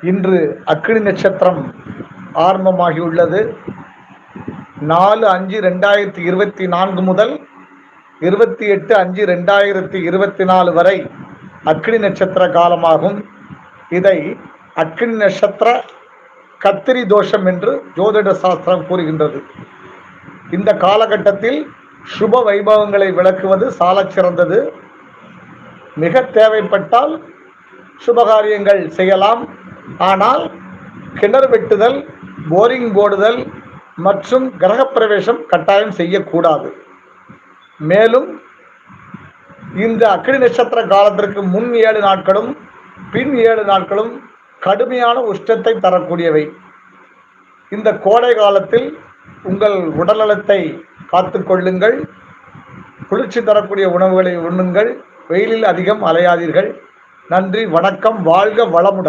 இன்று அக்னி நட்சத்திரம் ஆரம்பமாகியுள்ளது. 4/5/2024 முதல் 28/5/2024 வரை அக்னி நட்சத்திர காலமாகும். இதை அக்னி நட்சத்திர கத்திரி தோஷம் என்று ஜோதிட சாஸ்திரம் கூறுகின்றது. இந்த காலகட்டத்தில் சுப வைபவங்களை விளக்குவது சாலச் சிறந்தது. மிக தேவைப்பட்டால் சுபகாரியங்கள் செய்யலாம். ஆனால் கிணறு வெட்டுதல், போரிங் போடுதல் மற்றும் கிரகப்பிரவேசம் கட்டாயம் செய்யக்கூடாது. மேலும் இந்த அக்னி நட்சத்திர காலத்திற்கு முன் 7 நாட்களும் பின் 7 நாட்களும் கடுமையான உஷ்ணத்தை தரக்கூடியவை. இந்த கோடை காலத்தில் உங்கள் உடல்நலத்தை காத்து கொள்ளுங்கள். குளிர்ச்சி தரக்கூடிய உணவுகளை உண்ணுங்கள். வெயிலில் அதிகம் அலையாதீர்கள். நன்றி, வணக்கம். வாழ்க வளமுடன்.